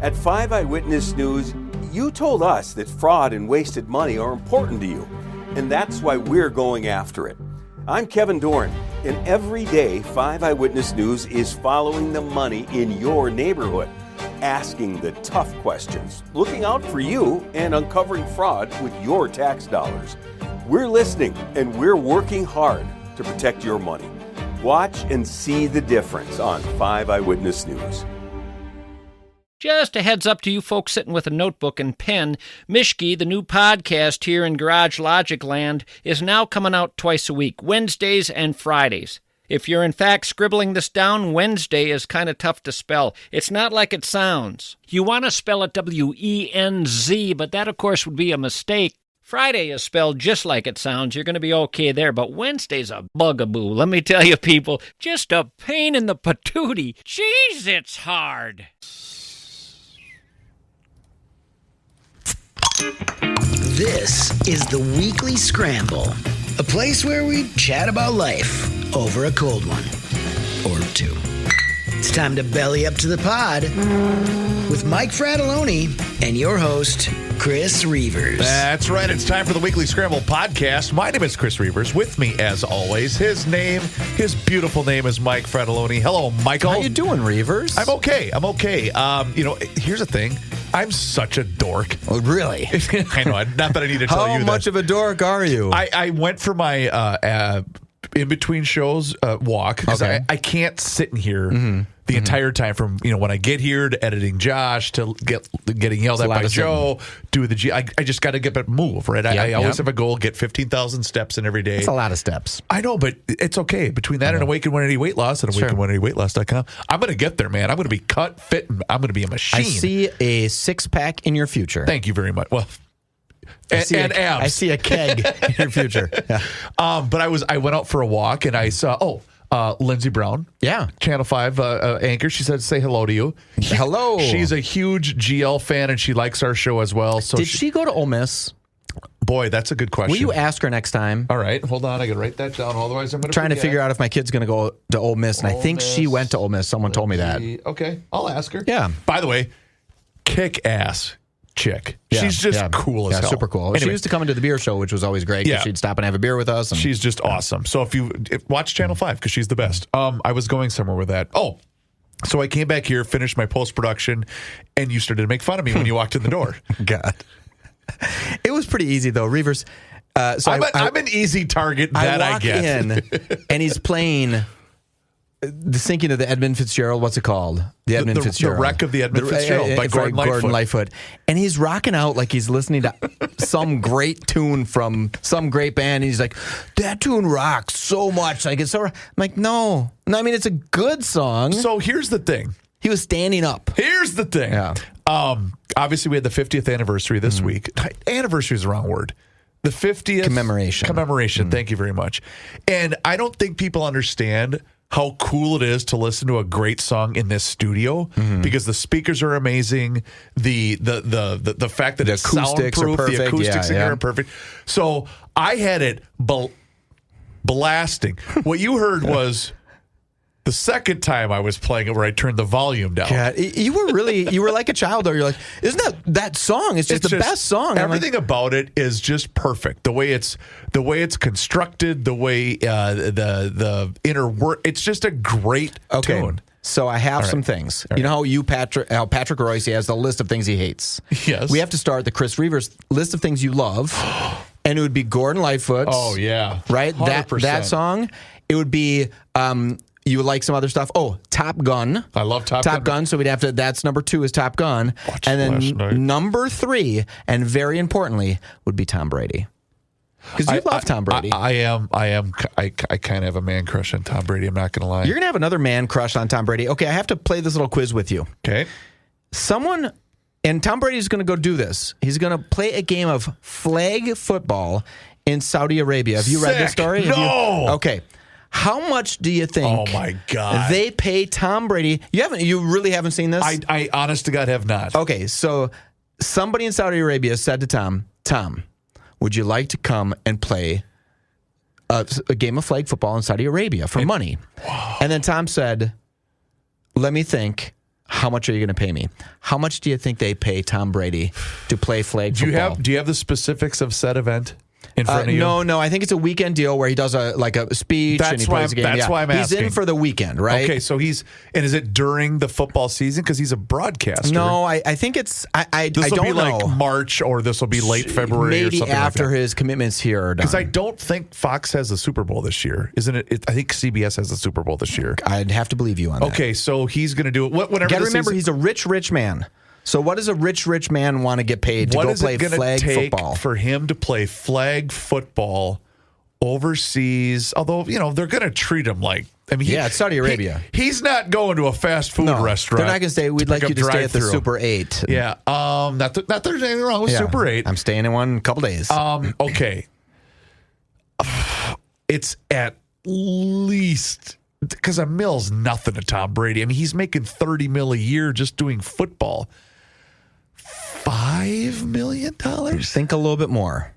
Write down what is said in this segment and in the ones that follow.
At 5 Eyewitness News, you told us that fraud and wasted money are important to you, and that's why we're going after it. I'm Kevin Dorn, and every day 5 Eyewitness News is following the money in your neighborhood, asking the tough questions, looking out for you, and uncovering fraud with your tax dollars. We're listening, and we're working hard to protect your money. Watch and see the difference on 5 Eyewitness News. Just a heads up to you folks sitting with a notebook and pen, Mishki, the new podcast here in Garage Logic Land, is now coming out twice a week, Wednesdays and Fridays. If you're in fact scribbling this down, Wednesday is kind of tough to spell. It's not like it sounds. You want to spell it W-E-N-Z, but that, of course, would be a mistake. Friday is spelled just like it sounds. You're going to be okay there, but Wednesday's a bugaboo. Let me tell you, people, just a pain in the patootie. Jeez, it's hard. This is the Weekly Scramble, a place where we chat about life over a cold one or two. It's time to belly up to the pod with Mike Fratelloni and your host, Chris Reavers. That's right. It's time for the Weekly Scramble podcast. My name is Chris Reavers. With me, as always, his beautiful name is Mike Fratelloni. Hello, Michael. How you doing, Reavers? I'm okay. Here's the thing. I'm such a dork. Oh, really? I know. Not that I need to tell you that. How much of a dork are you? I went for my in-between shows walk because I can't sit in here the entire time from when I get here to editing Josh to getting yelled at by Joe, do the G. I just got to get up, move, right? I always have a goal, get 15,000 steps in every day. That's a lot of steps. I know, but it's okay. Between that and Awaken 180 Weight Loss and AwakenOneAityWeightLoss.com, I'm going to get there, man. I'm going to be cut, fit, and I'm going to be a machine. I see a six-pack in your future. Thank you very much. Well, and abs. I see a keg in your future. Yeah. But I went out for a walk and I saw, Lindsey Brown. Yeah. Channel 5 anchor. She said, say hello to you. Hello. She's a huge GL fan and she likes our show as well. So Did she go to Ole Miss? Boy, that's a good question. Will you ask her next time? All right. Hold on. I got to write that down. Otherwise, I'm going to trying to figure out if my kid's going to go to Ole Miss. And I think she went to Ole Miss. Someone told me that. Okay. I'll ask her. Yeah. By the way, kick-ass chick. Yeah, she's just cool as hell. Super cool. Anyway. She used to come into the beer show, which was always great. Yeah. She'd stop and have a beer with us. And, she's just awesome. So if you watch Channel 5, because she's the best. I was going somewhere with that. So I came back here, finished my post-production, and you started to make fun of me when you walked in the door. God. It was pretty easy, though. Reavers. I'm an easy target that I get. In, and he's playing the sinking of the Edmund Fitzgerald. What's it called? The Edmund Fitzgerald. The wreck of the Edmund Fitzgerald by Gordon Lightfoot. And he's rocking out like he's listening to some great tune from some great band. And he's like, that tune rocks so much. Like it's so. I'm like, no. I mean, it's a good song. So here's the thing. He was standing up. Here's the thing. Yeah. Obviously, we had the 50th anniversary this week. Anniversary is the wrong word. The 50th commemoration. Thank you very much. And I don't think people understand how cool it is to listen to a great song in this studio because the speakers are amazing. The fact that it's soundproof, the acoustics in here are perfect. So I had it blasting. What you heard was the second time I was playing it where I turned the volume down. Yeah, you were like a child though. You're like, isn't that song? It's just the best song. Everything about it is just perfect. The way it's constructed, the way the inner word. It's just a great tune. So I have some things. You know how Patrick Royce has the list of things he hates. Yes. We have to start the Chris Reavers list of things you love, and it would be Gordon Lightfoot's. Oh yeah, right. 100%. That song. It would be. You would like some other stuff. Oh, Top Gun. I love Top Gun. So we'd have to. That's number 2 is Top Gun, and then number 3, and very importantly, would be Tom Brady. Because you love Tom Brady. I kind of have a man crush on Tom Brady. I'm not going to lie. You're going to have another man crush on Tom Brady. Okay, I have to play this little quiz with you. Okay. Someone, and Tom Brady's going to go do this. He's going to play a game of flag football in Saudi Arabia. Have you read this story? No. Okay. How much do you think? Oh my God! They pay Tom Brady. You really haven't seen this? I honest to God have not. Okay, so somebody in Saudi Arabia said to Tom, would you like to come and play a game of flag football in Saudi Arabia for money? Wow. And then Tom said, let me think. how much are you going to pay me? How much do you think they pay Tom Brady to play flag football? Do you have the specifics of said event in front of you? No. I think it's a weekend deal where he does a speech and he plays a game. That's why I'm asking. He's in for the weekend, right? Okay, so is it during the football season? Because he's a broadcaster. No, I think it's, I don't know. This will be like March, or this will be late February or something like that. Maybe after his commitments here are done. Because I don't think Fox has the Super Bowl this year. Isn't it? I think CBS has the Super Bowl this year. I'd have to believe you on that. Okay, so he's going to do it. Whenever you got to remember, he's a rich man. So what does a rich man want to get paid to go play flag football? For him to play flag football overseas, although, they're going to treat him like, it's Saudi Arabia. He's not going to a fast food restaurant. They're not going to say, we'd like you to stay at the Super 8. Yeah. Not that there's anything wrong with Super 8. I'm staying in one in a couple days. Okay. It's at least, because a mill's nothing to Tom Brady. He's making $30 million a year just doing football. $5 million? Think a little bit more.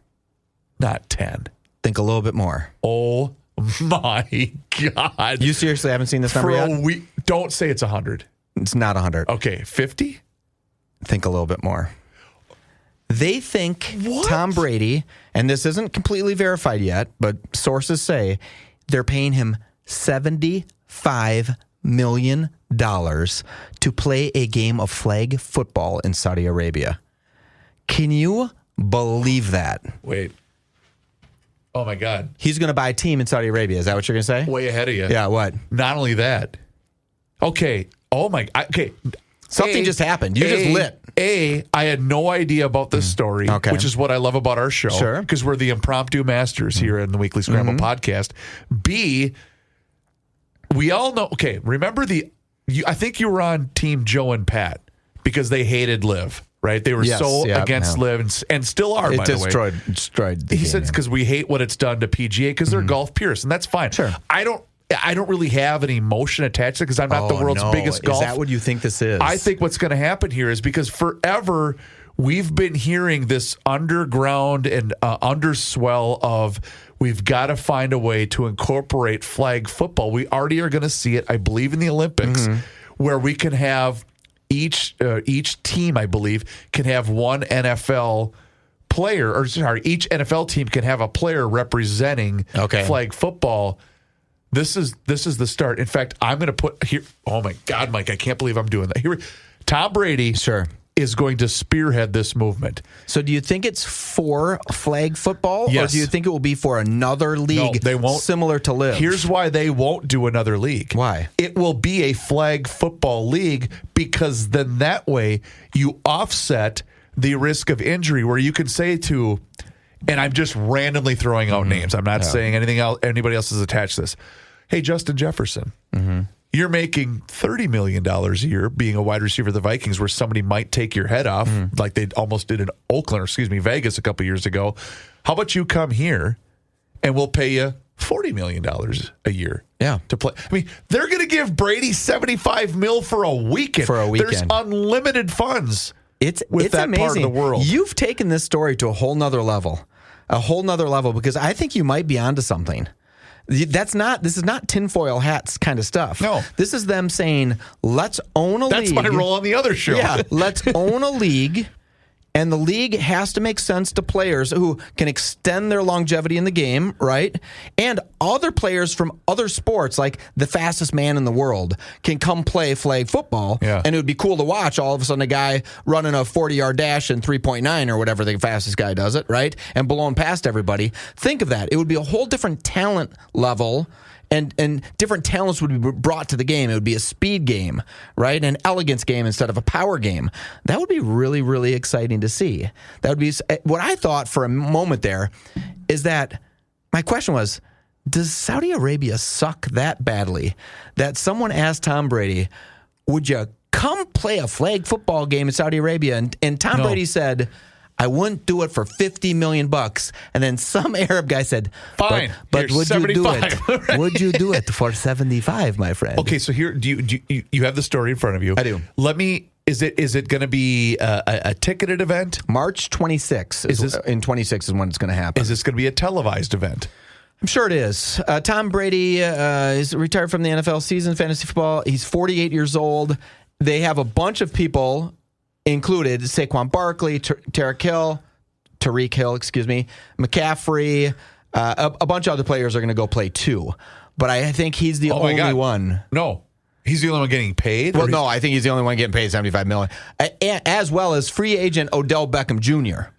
Not 10. Think a little bit more. Oh my God! You seriously haven't seen this number yet? Don't say it's 100. It's not 100. Okay, 50. Think a little bit more. They think Tom Brady, and this isn't completely verified yet, but sources say they're paying him $75 million to play a game of flag football in Saudi Arabia. Can you believe that? Wait. Oh, my God. He's going to buy a team in Saudi Arabia. Is that what you're going to say? Way ahead of you. Yeah, what? Not only that. Okay. Oh, my. Okay. Something just happened. You just lit. I had no idea about this story, which is what I love about our show. Sure. Because we're the impromptu masters here in the Weekly Scramble podcast. B, we all know. Okay, remember I think you were on Team Joe and Pat because they hated Liv. Right, they were against Liv and still are. By the way, destroyed. He said it's because we hate what it's done to PGA because they're golf purists, and that's fine. Sure, I don't really have any emotion attached to it because I'm not the world's biggest golf. Is that what you think this is? I think what's going to happen here is because forever we've been hearing this underground and underswell of we've got to find a way to incorporate flag football. We already are going to see it, I believe, in the Olympics, where we can have. Each team, I believe, can have one NFL player, each NFL team can have a player representing flag football. This is the start. In fact, I'm going to put here. Oh my God, Mike! I can't believe I'm doing that. Here, Tom Brady, is going to spearhead this movement. So, do you think it's for flag football, yes, or do you think it will be for another league? No, they won't. Similar to Liv. Here's why they won't do another league. Why? It will be a flag football league because then that way you offset the risk of injury, where you can say to, and I'm just randomly throwing out names. I'm not saying anything else. Anybody else is attached to this. Hey, Justin Jefferson. You're making $30 million a year being a wide receiver of the Vikings, where somebody might take your head off like they almost did in Vegas a couple years ago. How about you come here and we'll pay you $40 million a year to play? They're going to give Brady $75 million for a weekend. There's unlimited funds. It's that amazing. Part of the world. You've taken this story to a whole nother level, because I think you might be onto something. This is not tinfoil hats kind of stuff. No. This is them saying, let's own a league. That's my role on the other show. Yeah, let's own a league, and the league has to make sense to players who can extend their longevity in the game, right? And other players from other sports, like the fastest man in the world, can come play flag football, and it would be cool to watch all of a sudden a guy running a 40-yard dash in 3.9 or whatever the fastest guy does it, right? And blowing past everybody. Think of that. It would be a whole different talent level, and different talents would be brought to the game. It would be a speed game, right? An elegance game instead of a power game. That would be really, really exciting to see. That would be what I thought for a moment there is that my question was, does Saudi Arabia suck that badly that someone asked Tom Brady, would you come play a flag football game in Saudi Arabia? And Tom Brady said, I wouldn't do it for $50 million. And then some Arab guy said, "Fine, but would 75. You do it? Would you do it for 75, my friend?" Okay, so here, do you have the story in front of you? I do. Let me. Is it going to be a ticketed event? March 26th in 26 is when it's going to happen. Is this going to be a televised event? I'm sure it is. Tom Brady is retired from the NFL season, fantasy football. He's 48 years old. they have a bunch of people included: Saquon Barkley, Tyreek Hill, McCaffrey. A bunch of other players are going to go play too, but I think he's the only one. No, he's the only one getting paid. Well, no, I think he's the only one getting paid $75 million, as well as free agent Odell Beckham Jr.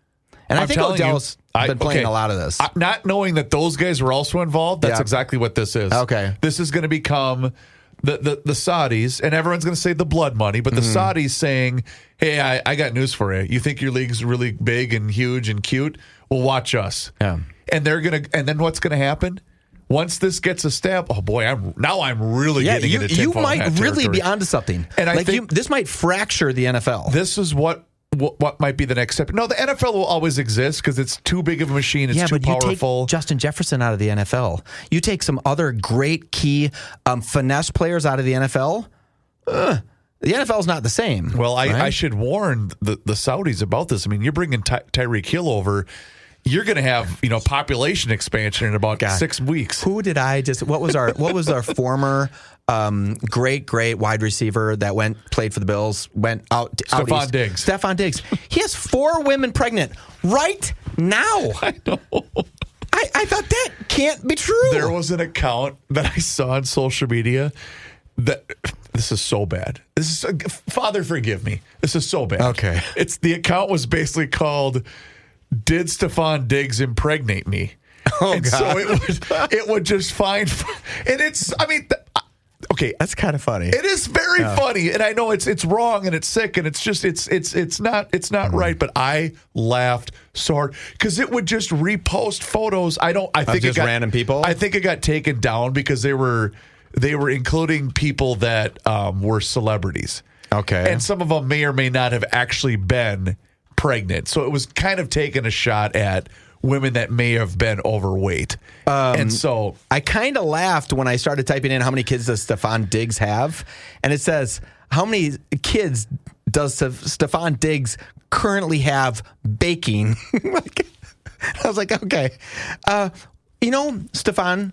And I think Odell's been playing a lot of this. Not knowing that those guys were also involved, that's exactly what this is. Okay, this is going to become the Saudis, and everyone's going to say the blood money, but the Saudis saying, "Hey, I got news for you. You think your league's really big and huge and cute? Well, watch us." Yeah. And then what's going to happen? Once this gets established, oh boy, I'm really getting into tinfoil you might hat really territory. be onto something. And I think this might fracture the NFL. This is what might be the next step. No, the NFL will always exist because it's too big of a machine. It's too powerful. You take Justin Jefferson out of the NFL. You take some other great key finesse players out of the NFL. The NFL is not the same. Well, right? I should warn the Saudis about this. I mean, you're bringing Tyreek Hill over. You're going to have population expansion in about 6 weeks. Who did I just? What was our former great wide receiver that played for the Bills? Went out. Stephon Diggs. Stephon Diggs. He has 4 women pregnant right now. I know. I thought that can't be true. There was an account that I saw on social media that this is so bad. This is Father, forgive me. This is so bad. Okay. The account was basically called "Did Stephon Diggs impregnate me?" Oh, and God. So it would just find, and it's. I mean, okay, that's kind of funny. It is very funny, and I know it's wrong and it's sick and it's just it's not right. But I laughed so hard because it would just repost photos. I think just it got random people. I think it got taken down because they were including people that were celebrities. Okay, and some of them may or may not have actually been pregnant. So it was kind of taking a shot at women that may have been overweight. And so I kind of laughed when I started typing in how many kids does Stephon Diggs have, and it says how many kids does Stephon Diggs currently have baking. I was like, okay, Stephon,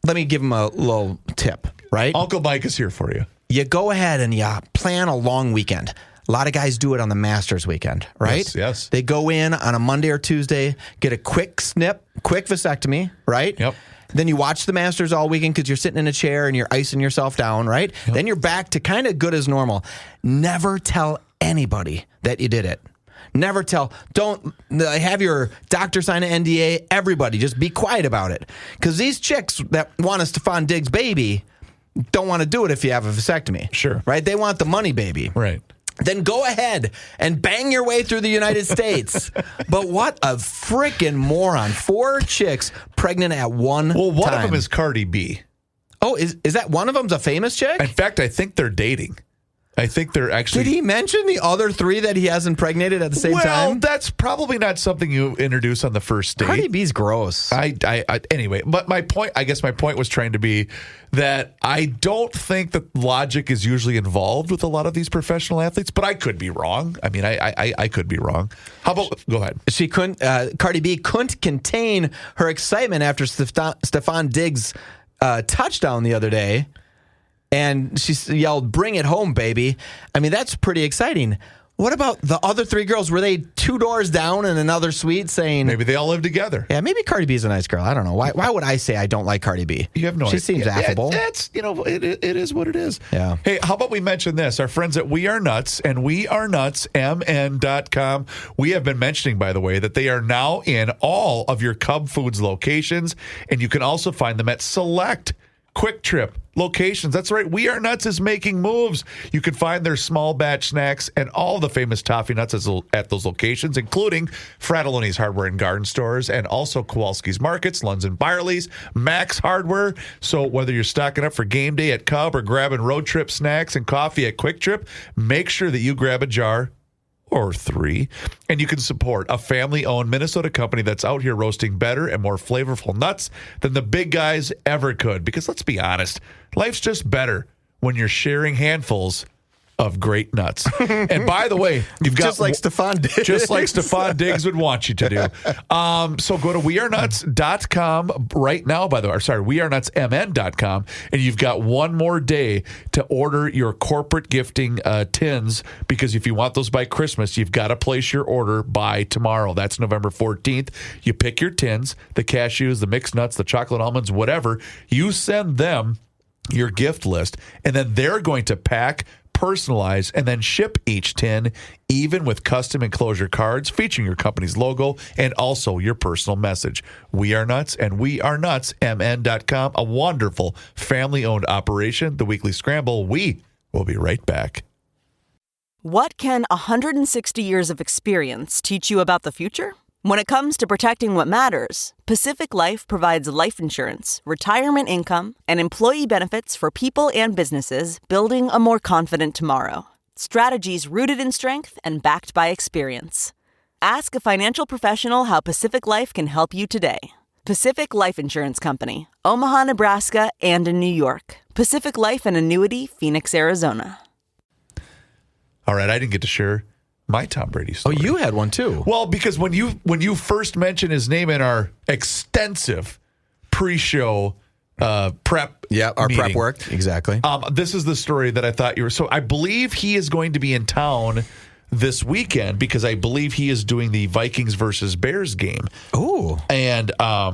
let me give him a little tip, right? Uncle Mike is here for you. You go ahead and you plan a long weekend. A lot of guys do it on the Masters weekend, right? Yes. They go in on a Monday or Tuesday, get a quick vasectomy, right? Yep. Then you watch the Masters all weekend because you're sitting in a chair and you're icing yourself down, right? Yep. Then you're back to kind of good as normal. Never tell anybody that you did it. Never tell. Don't have your doctor sign an NDA. Everybody, just be quiet about it. Because these chicks that want a Stephon Diggs baby don't want to do it if you have a vasectomy. Sure. Right? They want the money baby. Right. Then go ahead and bang your way through the United States. But what a freaking moron. 4 chicks pregnant at one time. Well, one of them is Cardi B. Oh, is that one of them's a famous chick? In fact, I think they're dating. I think they're actually... Did he mention the other 3 that he has impregnated at the same time? Well, that's probably not something you introduce on the first date. Cardi B's gross. Anyway, but my point was trying to be that I don't think that logic is usually involved with a lot of these professional athletes, but I could be wrong. I mean, I could be wrong. How about, go ahead. She couldn't, Cardi B couldn't contain her excitement after Stephon Diggs' touchdown the other day. And she yelled, "Bring it home, baby." I mean, that's pretty exciting. What about the other 3 girls? Were they 2 doors down in another suite saying... Maybe they all live together. Yeah, maybe Cardi B's a nice girl. I don't know. Why would I say I don't like Cardi B? You have no idea. She seems affable. That's, it is what it is. Yeah. Hey, how about we mention this? Our friends at We Are Nuts and wearenutsmn.com. We have been mentioning, by the way, that they are now in all of your Cub Foods locations, and you can also find them at select Quick Trip locations. That's right. We Are Nuts is making moves. You can find their small batch snacks and all the famous toffee nuts at those locations, including Fratelloni's Hardware and Garden Stores and also Kowalski's Markets, Lunds and Byerly's, Max Hardware. So whether you're stocking up for game day at Cub or grabbing road trip snacks and coffee at Quick Trip, make sure that you grab a jar or 3, and you can support a family-owned Minnesota company that's out here roasting better and more flavorful nuts than the big guys ever could. Because let's be honest, life's just better when you're sharing handfuls of great nuts. And by the way, you've got just like Stephon Diggs. Just like Stephon Diggs would want you to do. So go to wearenuts.com right now, by the way. Or sorry, wearenutsmn.com. And you've got one more day to order your corporate gifting tins, because if you want those by Christmas, you've got to place your order by tomorrow. That's November 14th. You pick your tins, the cashews, the mixed nuts, the chocolate almonds, whatever. You send them your gift list, and then they're going to pack, personalize, and then ship each tin, even with custom enclosure cards featuring your company's logo and also your personal message. We are nuts, and wearenutsmn.com, a wonderful family-owned operation. The Weekly Scramble. We will be right back. What can 160 years of experience teach you about the future? When it comes to protecting what matters, Pacific Life provides life insurance, retirement income, and employee benefits for people and businesses building a more confident tomorrow. Strategies rooted in strength and backed by experience. Ask a financial professional how Pacific Life can help you today. Pacific Life Insurance Company, Omaha, Nebraska, and in New York. Pacific Life and Annuity, Phoenix, Arizona. All right, I didn't get to share my Tom Brady story. Oh, you had one too. Well, because when you first mentioned his name in our extensive pre-show prep, our meeting, prep work, exactly. This is the story that I thought you were. So I believe he is going to be in town this weekend, because I believe he is doing the Vikings versus Bears game. Oh, and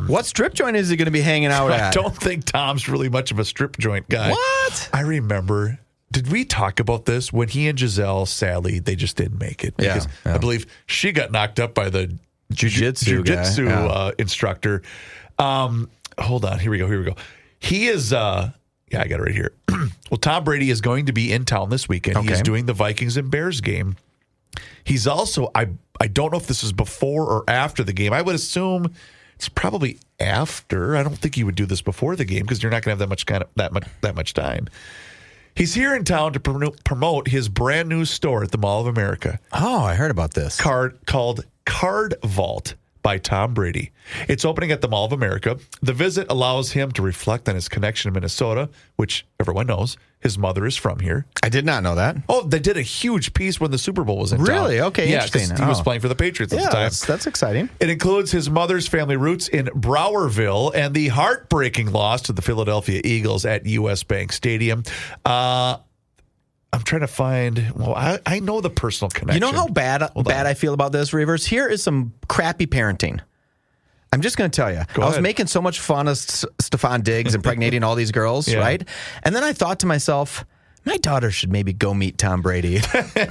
what strip joint is he going to be hanging out at? I don't think Tom's really much of a strip joint guy. What? I remember. Did we talk about this when he and Giselle, sadly, they just didn't make it? Because I believe she got knocked up by the jiu-jitsu instructor. Hold on. Here we go. He is, I got it right here. Well, Tom Brady is going to be in town this weekend. Okay. He's doing the Vikings and Bears game. He's also, I don't know if this is before or after the game. I would assume it's probably after. I don't think he would do this before the game, because you're not going to have that much time. He's here in town to promote his brand new store at the Mall of America. Oh, I heard about this. Called Card Vault by Tom Brady. It's opening at the Mall of America. The visit allows him to reflect on his connection to Minnesota, which everyone knows his mother is from here. I did not know that. Oh, they did a huge piece when the Super Bowl was in town. Really? Okay, interesting. He was playing for the Patriots at the time. That's exciting. It includes his mother's family roots in Browerville and the heartbreaking loss to the Philadelphia Eagles at U.S. Bank Stadium. I'm trying to find. Well, I know the personal connection. You know how bad I feel about this, Reavers? Here is some crappy parenting. I'm just going to tell you. I was making so much fun of Stephon Diggs impregnating all these girls, right? And then I thought to myself, my daughter should maybe go meet Tom Brady.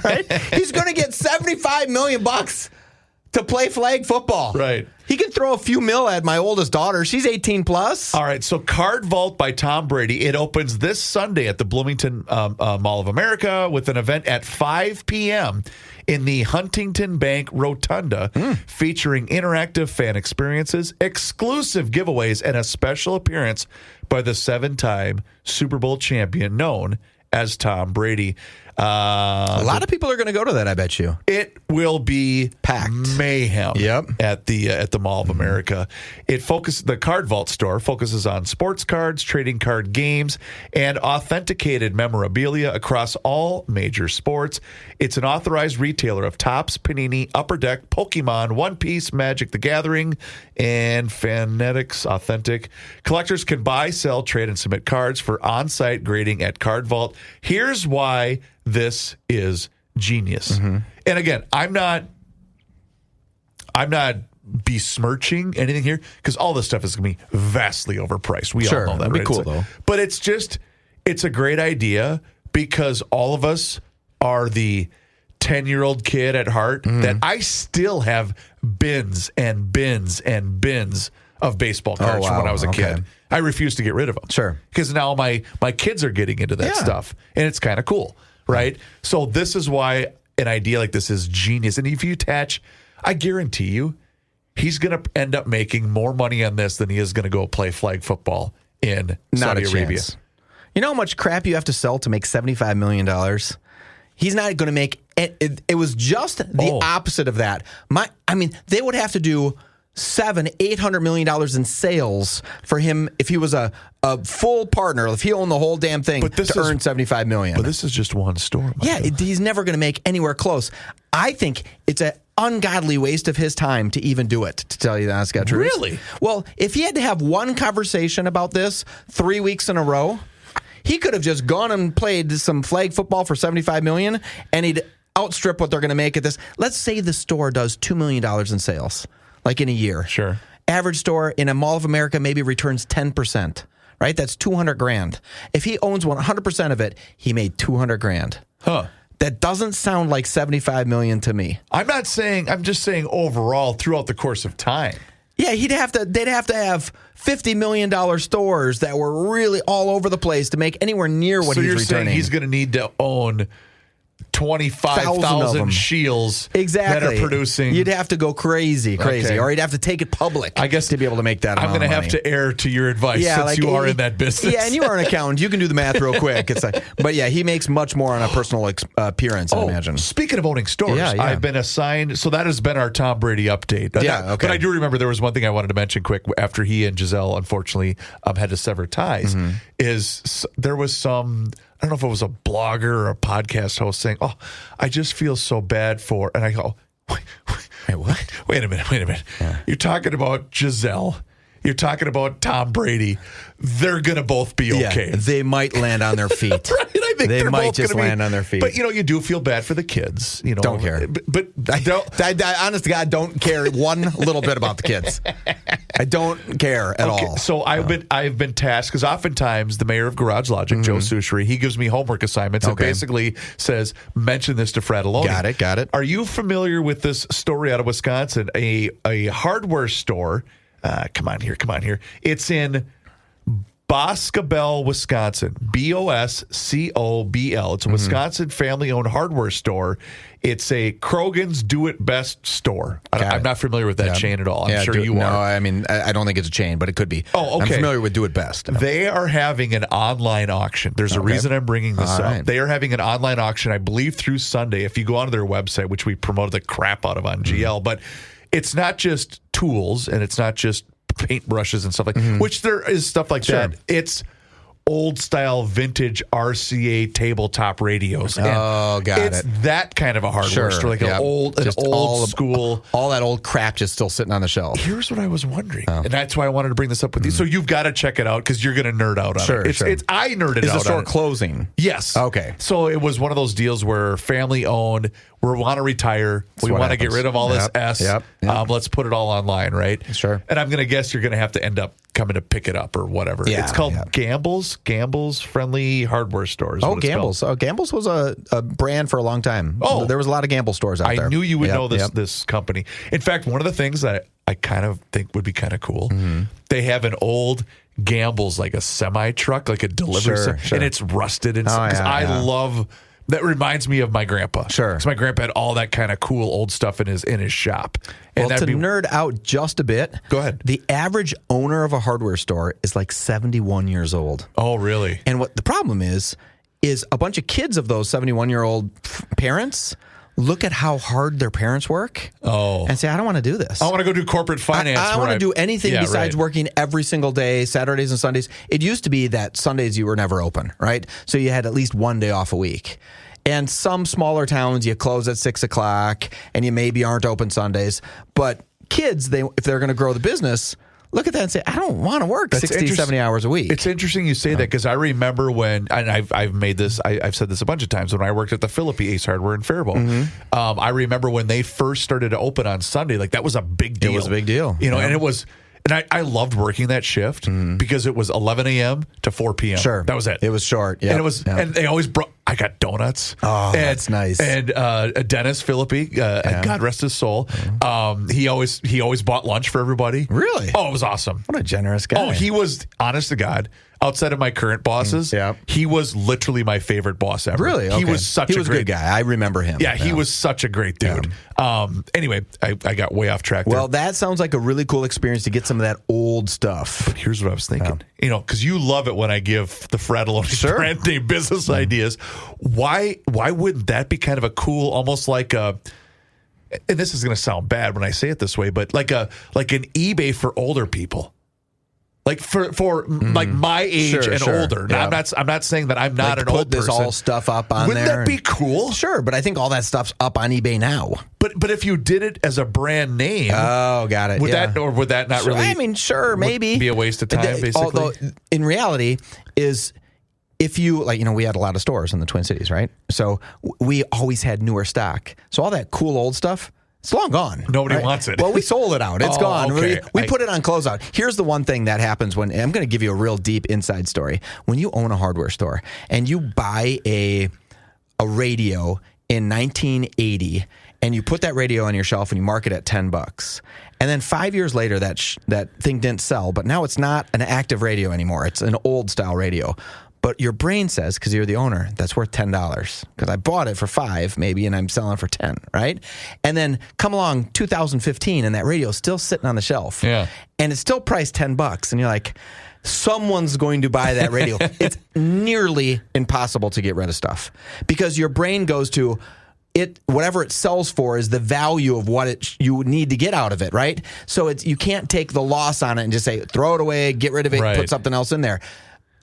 Right? He's going to get $75 million to play flag football. Right. He can throw a few mil at my oldest daughter. She's 18 plus. All right. So Card Vault by Tom Brady. It opens this Sunday at the Bloomington Mall of America with an event at 5 p.m. in the Huntington Bank Rotunda, featuring interactive fan experiences, exclusive giveaways, and a special appearance by the 7-time Super Bowl champion known as Tom Brady. A lot of people are going to go to that, I bet you. It will be packed mayhem at the Mall of America. The Card Vault store focuses on sports cards, trading card games, and authenticated memorabilia across all major sports. It's an authorized retailer of Topps, Panini, Upper Deck, Pokemon, One Piece, Magic the Gathering, and Fanatics Authentic. Collectors can buy, sell, trade, and submit cards for on-site grading at Card Vault. Here's why this is genius. And again, I'm not besmirching anything here, because all this stuff is going to be vastly overpriced. We all know that. That'd be cool, though. But it's a great idea, because all of us are the 10-year-old kid at heart that I still have bins and bins and bins of baseball cards from when I was a kid. I refuse to get rid of them. Sure. Because now my kids are getting into that stuff, and it's kind of cool. Right? So this is why an idea like this is genius. And if you attach, I guarantee you, he's going to end up making more money on this than he is going to go play flag football in Saudi Arabia. You know how much crap you have to sell to make $75 million? He's not going to make it. It was just the opposite of that. They would have to do $800 million in sales for him if he was a full partner, if he owned the whole damn thing, to earn $75 million. But this is just one store. Yeah, he's never going to make anywhere close. I think it's an ungodly waste of his time to even do it, to tell you the honest God truth. Really? Well, if he had to have one conversation about this 3 weeks in a row, he could have just gone and played some flag football for $75 million, and he'd outstrip what they're going to make at this. Let's say the store does $2 million in sales, like in a year. Sure. Average store in a Mall of America maybe returns 10%, right? That's $200,000. If he owns 100% of it, he made $200,000. Huh. That doesn't sound like $75 million to me. I'm just saying overall throughout the course of time. Yeah, they'd have to have $50 million stores that were really all over the place to make anywhere near what he's returning. So you're saying he's going to need to own 25,000 shields that are producing. You'd have to go crazy, Okay. or you'd have to take it public. I guess to be able to make that. I'm going to have to err to your advice since you are in that business. Yeah, and you are an accountant. You can do the math real quick. It's like, but yeah, he makes much more on a personal appearance. I imagine. Speaking of owning stores, I've been assigned. So that has been our Tom Brady update. Yeah, okay. But I do remember there was one thing I wanted to mention quick after he and Giselle unfortunately had to sever ties. Is there was some. I don't know if it was a blogger or a podcast host saying, "Oh, I just feel so bad for," and I go, "Wait, what? Wait a minute. Yeah. You're talking about Giselle. You're talking about Tom Brady. They're going to both be okay. Yeah, they might land on their feet. Right? I think they might just land on their feet. But, you do feel bad for the kids. Don't care. But I honest to God, don't care one little bit about the kids. I don't care at all. So I've been tasked, because oftentimes the mayor of Garage Logic, Joe Souchery, he gives me homework assignments and basically says, mention this to Fratelloni. Got it. Are you familiar with this story out of Wisconsin? A hardware store. Come on here. It's in Boscobel, Wisconsin. Boscobl. It's a Wisconsin family-owned hardware store. It's a Krogan's Do It Best store. I'm not familiar with that chain at all. I'm sure you are. No, I mean, I don't think it's a chain, but it could be. Oh, okay. I'm familiar with Do It Best. They are having an online auction. There's a reason I'm bringing this up. Right. They are having an online auction, I believe, through Sunday. If you go onto their website, which we promoted the crap out of on GL, but it's not just tools and it's not just paintbrushes and stuff like that, which there is stuff like that. It's old style vintage RCA tabletop radios. And got it. It's that kind of a hardware store, like an old school. All that old crap just still sitting on the shelf. Here's what I was wondering, and that's why I wanted to bring this up with you. So you've got to check it out because you're going to nerd out on it. I nerded out on it. Is the store closing? Yes. Okay. So it was one of those deals where family owned. We want to retire. We want to get rid of all this S. Let's put it all online, right? Sure. And I'm going to guess you're going to have to end up coming to pick it up or whatever. Yeah, it's called Gamble's Friendly Hardware Stores. Gamble's. Gamble's was a brand for a long time. Oh, there was a lot of Gamble stores out there. I knew you would know this company. In fact, one of the things that I kind of think would be kind of cool, they have an old Gamble's, like a semi truck, like a delivery, and it's rusted and stuff. I love. That reminds me of my grandpa. Sure. Because my grandpa had all that kind of cool old stuff in his shop. And well, to nerd out just a bit. Go ahead. The average owner of a hardware store is like 71 years old. Oh, really? And what the problem is a bunch of kids of those 71-year-old parents look at how hard their parents work and say, I don't want to do this. I want to go do corporate finance. I don't want to do anything besides working every single day, Saturdays and Sundays. It used to be that Sundays you were never open, right? So you had at least one day off a week. And some smaller towns, you close at 6 o'clock and you maybe aren't open Sundays. But kids, if they're going to grow the business, look at that and say, I don't want to work 60, 70 hours a week. It's interesting you say that because I remember when, and I've said this a bunch of times, when I worked at the Philippi Ace Hardware in Faribault. I remember when they first started to open on Sunday, like that was a big deal. It was a big deal. And it was... And I loved working that shift because it was 11 a.m. to 4 p.m. Sure. That was it. It was short. And it was, and they always brought, I got donuts. Oh, that's nice. And Dennis Philippi, God rest his soul, he always bought lunch for everybody. Really? Oh, it was awesome. What a generous guy. Oh, he was, honest to God, outside of my current bosses, he was literally my favorite boss ever. Really? Okay. He was such a great guy. I remember him. Yeah, he was such a great dude. Anyway, I got way off track there. Well, that sounds like a really cool experience to get some of that old stuff. But here's what I was thinking. Because you love it when I give the Fratelloni brand name business ideas. Why wouldn't that be kind of a cool, almost like a... and this is going to sound bad when I say it this way, but like an eBay for older people. Like for like my age and older. Now, Yeah. I'm not saying that I'm not like an old put this person. all stuff up on Wouldn't there. that be cool? Sure, but I think all that stuff's up on eBay now. But if you did it as a brand name, Oh, got it. would yeah. that not Sure, really? I mean, sure, maybe be a waste of time, basically. Although, in reality, is if you we had a lot of stores in the Twin Cities, right? So we always had newer stock. So all that cool old stuff. It's long gone. Nobody wants it. Well, we sold it out. It's gone. Okay. We put it on closeout. Here's the one thing that happens when I'm going to give you a real deep inside story. When you own a hardware store and you buy a radio in 1980 and you put that radio on your shelf and you mark it at $10, and then 5 years later that thing didn't sell, but now it's not an active radio anymore. It's an old style radio. But your brain says, because you're the owner, that's worth $10 because I bought it for $5 maybe and I'm selling for $10, right? And then come along 2015 and that radio's still sitting on the shelf. Yeah. And it's still priced $10 and you're like, someone's going to buy that radio. It's nearly impossible to get rid of stuff because your brain goes to it, whatever it sells for is the value of what you need to get out of it, right? So you can't take the loss on it and just say, throw it away, get rid of it, Right. put something else in there.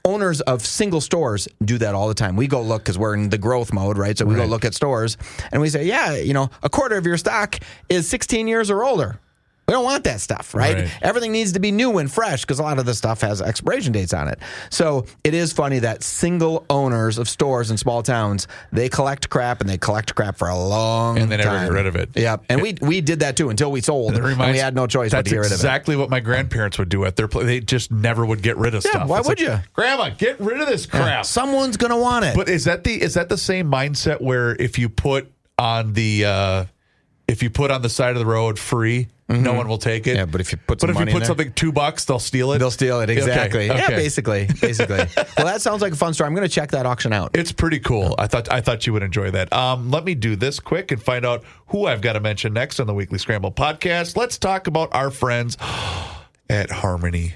Owners of single stores do that all the time. We go look because we're in the growth mode, right? So we go look at stores and we say, a quarter of your stock is 16 years or older. We don't want that stuff, right? Everything needs to be new and fresh because a lot of the stuff has expiration dates on it. So it is funny that single owners of stores in small towns, they collect crap and they collect crap for a long time. And they never get rid of it. Yeah. And we did that too until we sold and we had no choice but to get rid of it. That's exactly what my grandparents would do at their place. They just never would get rid of stuff. Why It's would you? Grandma, get rid of this crap. Someone's going to want it. But is that the same mindset where if you put on the side of the road free, no one will take it? Yeah, but if you put something $2, they'll steal it. They'll steal it, exactly. Okay. Yeah, basically. Well, that sounds like a fun story. I'm going to check that auction out. It's pretty cool. I thought you would enjoy that. Let me do this quick and find out who I've got to mention next on the Weekly Scramble podcast. Let's talk about our friends at Harmony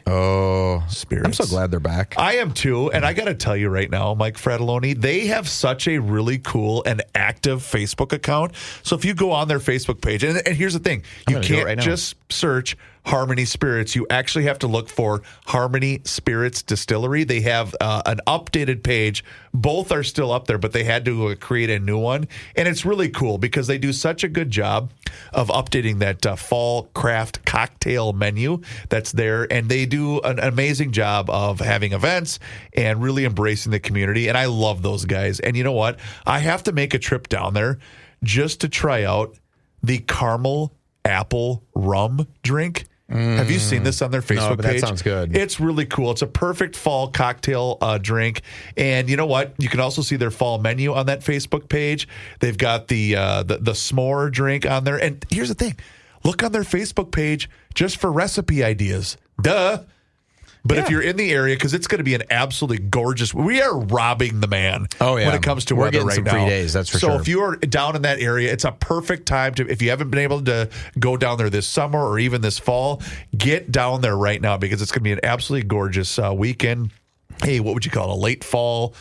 Spirits. I'm so glad they're back. I am too, and I got to tell you right now, Mike Fratelloni, they have such a really cool and active Facebook account. So if you go on their Facebook page, and here's the thing, you can't just search Harmony Spirits. You actually have to look for Harmony Spirits Distillery. They have an updated page. Both are still up there, but they had to create a new one. And it's really cool because they do such a good job of updating that fall craft cocktail menu that's there. And they do an amazing job of having events and really embracing the community. And I love those guys. And you know what? I have to make a trip down there just to try out the caramel apple rum drink. Have you seen this on their Facebook but page? That sounds good. It's really cool. It's a perfect fall cocktail drink. And you know what? You can also see their fall menu on that Facebook page. They've got the s'more drink on there. And here's the thing. Look on their Facebook page just for recipe ideas. Duh. But if you're in the area, because it's going to be an absolutely gorgeous, we are robbing the man when it comes to weather right now. We're getting some free days, that's for sure. sure. So if you are down in that area, it's a perfect time to, if you haven't been able to go down there this summer or even this fall, get down there right now because it's going to be an absolutely gorgeous weekend. Hey, what would you call it? A late fall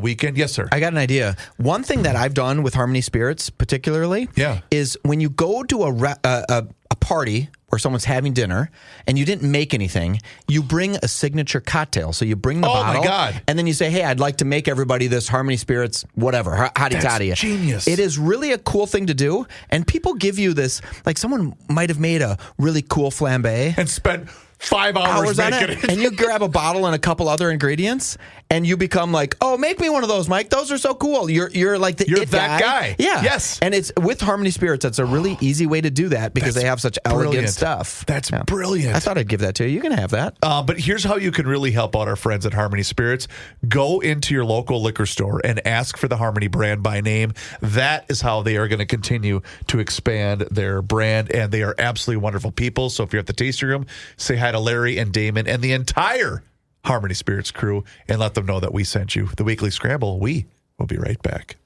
weekend? Yes, sir. I got an idea. One thing that I've done with Harmony Spirits particularly is when you go to a party where someone's having dinner and you didn't make anything, you bring a signature cocktail. So you bring the bottle. My God. And then you say, hey, I'd like to make everybody this Harmony Spirits, whatever, hottie toddy. That's genius. It is really a cool thing to do. And people give you this, like someone might have made a really cool flambe. And spent 5 hours on making it. it. And you grab a bottle and a couple other ingredients and you become like, oh, make me one of those, Mike. Those are so cool. You're like the You're it that guy. Yeah. Yes. And it's with Harmony Spirits. That's a really easy way to do that because they have such elegant stuff. That's brilliant. I thought I'd give that to you. You can have that. But here's how you can really help out our friends at Harmony Spirits. Go into your local liquor store and ask for the Harmony brand by name. That is how they are going to continue to expand their brand, and they are absolutely wonderful people. So if you're at the tasting room, say hi to Larry and Damon and the entire Harmony Spirits crew and let them know that we sent you. The Weekly Scramble, we will be right back.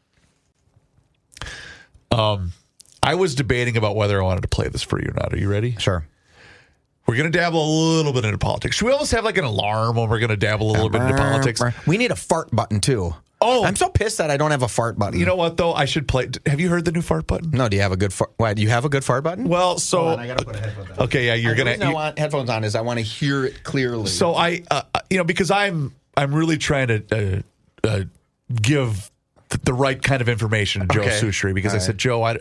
I was debating about whether I wanted to play this for you or not. Are you ready? Sure. We're going to dabble a little bit into politics. Should we almost have like an alarm when we're going to dabble a little bit into politics? We need a fart button, too. Oh. I'm so pissed that I don't have a fart button. You know what, though? I should play. Have you heard the new fart button? No, do you have a good fart? Why, do you have a good fart button? Well, so. Hold on, I got to put a headphone on. Okay, yeah, you're going to. The reason I want headphones on is I want to hear it clearly. So I, because I'm really trying to give the right kind of information to Joe Soucheray, because I said, Joe, I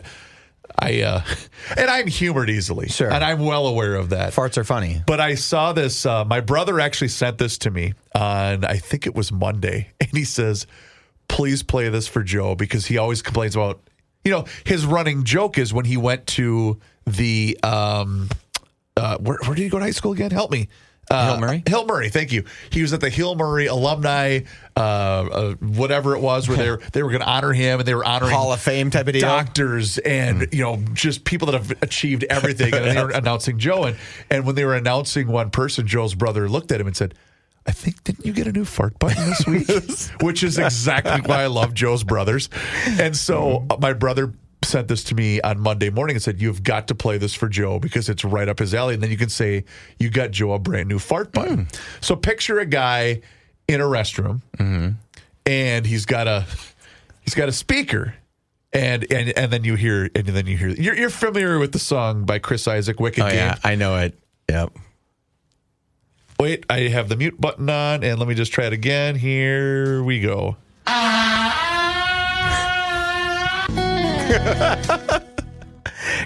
and I'm humored easily. Sure. And I'm well aware of that. Farts are funny. But I saw this, my brother actually sent this to me on, I think it was Monday. And he says, please play this for Joe, because he always complains about, his running joke is when he went to the, where did he go to high school again? Help me. Hill Murray? Hill Murray, thank you. He was at the Hill Murray alumni, whatever it was, where they were going to honor him, and they were honoring Hall of Fame type of deal. Doctors and just people that have achieved everything, and they were announcing Joe. And when they were announcing one person, Joe's brother looked at him and said, I think, didn't you get a new fart button this week? Which is exactly why I love Joe's brothers. And so my brother sent this to me on Monday morning and said, you've got to play this for Joe, because it's right up his alley. And then you can say, you got Joe a brand new fart button. So picture a guy in a restroom, and he's got a speaker, and then you hear, you're familiar with the song by Chris Isaak, Wicked Game? Yeah, I know it. Yep. Wait, I have the mute button on, and let me just try it again. Here we go.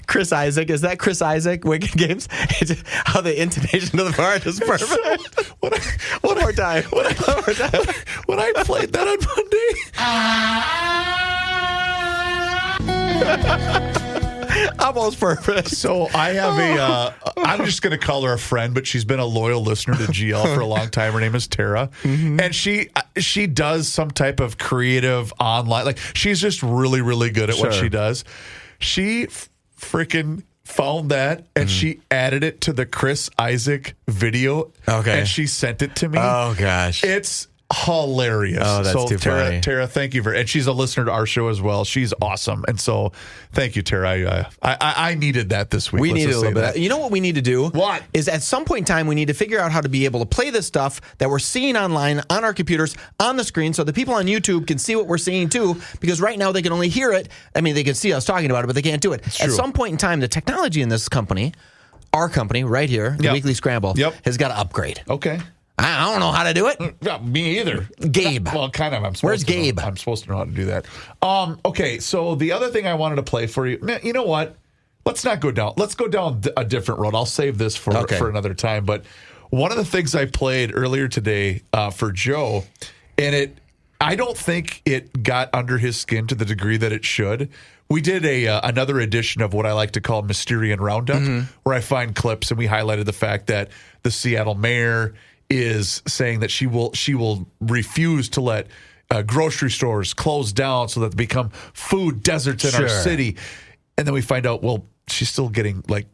Chris Isaak, is that Chris Isaak, Wicked Games? How the intonation of the fart is perfect. One more time. When I played that on Monday. Almost perfect. So I have I'm just going to call her a friend, but she's been a loyal listener to GL for a long time. Her name is Tara. And she does some type of creative online, like she's just really, really good at what she does. She freaking found that, and she added it to the Chris Isaak video. Okay. And she sent it to me. Oh, gosh. It's hilarious. Oh, that's too funny. Tara, thank you and she's a listener to our show as well. She's awesome, and so thank you, Tara. I needed that this week. We needed a little bit. You know what we need to do? What? Is at some point in time we need to figure out how to be able to play this stuff that we're seeing online on our computers on the screen, so the people on YouTube can see what we're seeing too. Because right now they can only hear it. I mean, they can see us talking about it, but they can't do it. At some point in time, the technology in this company, our company right here, the Weekly Scramble, has got to upgrade. Okay. I don't know how to do it. Me either. Gabe. Well, kind of. Where's Gabe? I'm supposed to know how to do that. Okay, so the other thing I wanted to play for you, you know what? Let's not go down. Let's go down a different road. I'll save this for another time. But one of the things I played earlier today for Joe, and I don't think it got under his skin to the degree that it should. We did another edition of what I like to call Mysterian Roundup, where I find clips, and we highlighted the fact that the Seattle mayor is saying that she will refuse to let grocery stores close down so that they become food deserts in our city. And then we find out, well, she's still getting like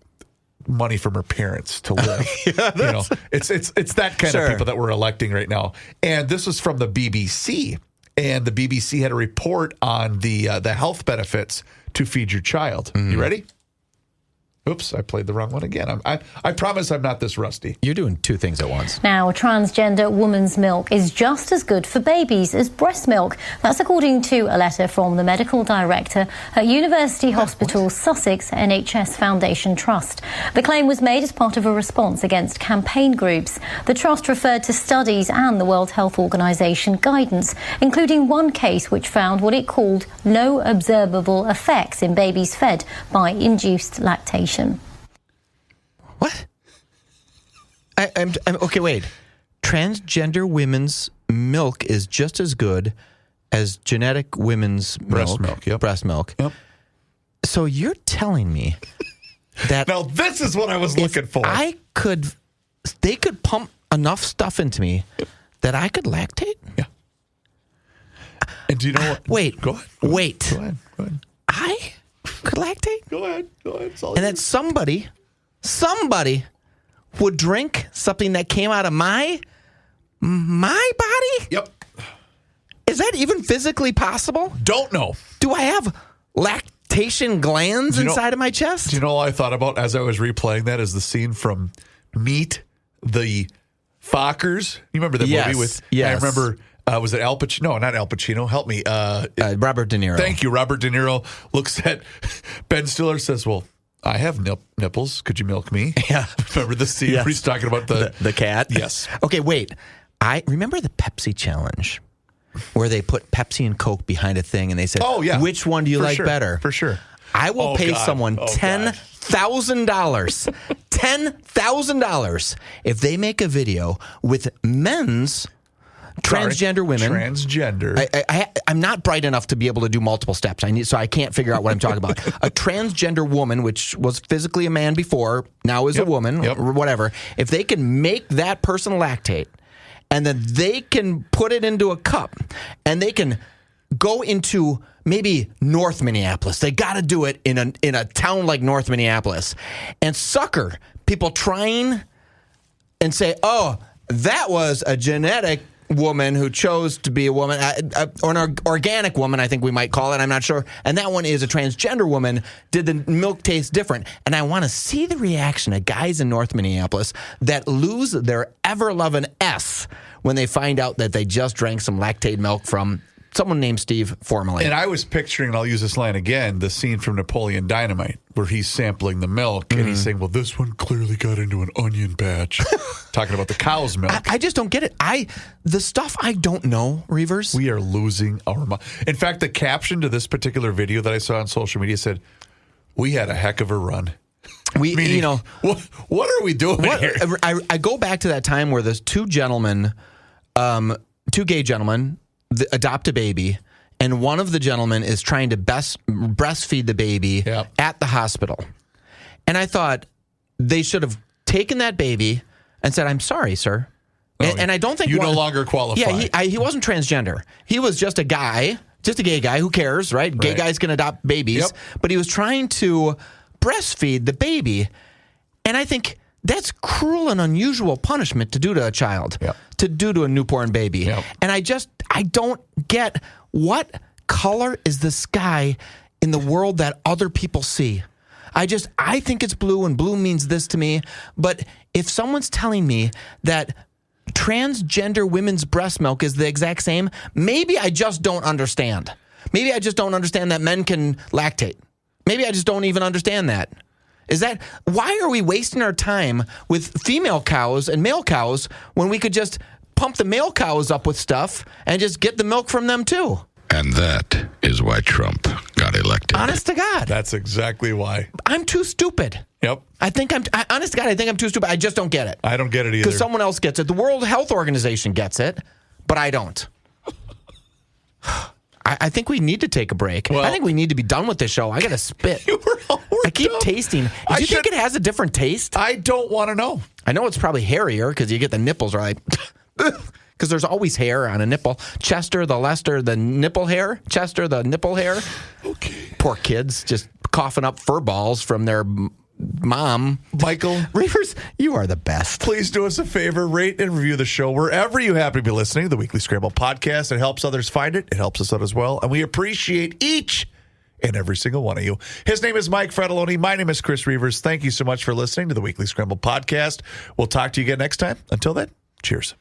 money from her parents to live. It's that kind of people that we're electing right now. And this was from the BBC, and the BBC had a report on the health benefits to feed your child. You ready? Oops, I played the wrong one again. I promise I'm not this rusty. You're doing two things at once. Now, transgender woman's milk is just as good for babies as breast milk. That's according to a letter from the medical director at University Hospital Sussex NHS Foundation Trust. The claim was made as part of a response against campaign groups. The trust referred to studies and the World Health Organization guidance, including one case which found what it called no observable effects in babies fed by induced lactation. What? I'm okay, wait. Transgender women's milk is just as good as genetic women's breast milk. Yep. Breast milk. Yep. So you're telling me that now this is what I was looking for. They could pump enough stuff into me that I could lactate? Yeah. And do you know what? Wait. Go ahead. Wait. Go ahead. I could lactate? Go ahead. And that somebody would drink something that came out of my body? Yep. Is that even physically possible? Don't know. Do I have lactation glands inside of my chest? Do you know all I thought about as I was replaying that is the scene from Meet the Fockers? You remember that movie with? Yes. I remember Was it Al Pacino? No, not Al Pacino. Help me. Robert De Niro. Thank you. Robert De Niro looks at Ben Stiller, says, well, I have nipples. Could you milk me? Yeah. Remember the scene where he's talking about the cat? Yes. Okay, wait. I remember the Pepsi challenge where they put Pepsi and Coke behind a thing and they said, oh, yeah. which one do you like better? For sure. I will pay someone $10,000. $10,000 if they make a video with men's transgender women. Transgender. I'm not bright enough to be able to do multiple steps. So I can't figure out what I'm talking about. A transgender woman, which was physically a man before, now is a woman, or whatever. If they can make that person lactate, and then they can put it into a cup, and they can go into maybe North Minneapolis. They got to do it in a town like North Minneapolis, and sucker people trying and say, "Oh, that was a genetic woman who chose to be a woman, or an organic woman, I think we might call it. I'm not sure. And that one is a transgender woman. Did the milk taste different?" And I want to see the reaction of guys in North Minneapolis that lose their ever-loving S when they find out that they just drank some lactate milk from someone named Steve formerly. And I was picturing, and I'll use this line again, the scene from Napoleon Dynamite where he's sampling the milk and he's saying, well, this one clearly got into an onion patch. Talking about the cow's milk. I just don't get it. The stuff I don't know, Reavers. We are losing our mind. In fact, the caption to this particular video that I saw on social media said, we had a heck of a run. Meaning, what are we doing here? I go back to that time where there's two gay gentlemen, adopt a baby, and one of the gentlemen is trying to breastfeed the baby at the hospital. And I thought they should have taken that baby and said, "I'm sorry, sir." And I don't think you no longer qualify. Yeah, he wasn't transgender. He was just a guy, just a gay guy. Who cares, right? Gay guys can adopt babies. Yep. But he was trying to breastfeed the baby. And I think that's cruel and unusual punishment to do to a child, to do to a newborn baby. Yep. And I don't get, what color is the sky in the world that other people see? I think it's blue, and blue means this to me. But if someone's telling me that transgender women's breast milk is the exact same, maybe I just don't understand. Maybe I just don't understand that men can lactate. Maybe I just don't even understand that. Why are we wasting our time with female cows and male cows when we could just pump the male cows up with stuff and just get the milk from them too? And that is why Trump got elected. Honest to God. That's exactly why. I'm too stupid. Yep. Honest to God, I think I'm too stupid. I just don't get it. I don't get it either. Because someone else gets it. The World Health Organization gets it, but I don't. I think we need to take a break. Well, I think we need to be done with this show. I got to spit. I keep tasting. Do you think it has a different taste? I don't want to know. I know it's probably hairier because you get the nipples right. Because there's always hair on a nipple. Chester, the Lester, the nipple hair. Chester, the nipple hair. Okay. Poor kids just coughing up fur balls from their mom. Michael. Reavers, you are the best. Please do us a favor. Rate and review the show wherever you happen to be listening to the Weekly Scramble podcast. It helps others find it. It helps us out as well. And we appreciate each and every single one of you. His name is Mike Fratelloni. My name is Chris Reavers. Thank you so much for listening to the Weekly Scramble podcast. We'll talk to you again next time. Until then, cheers.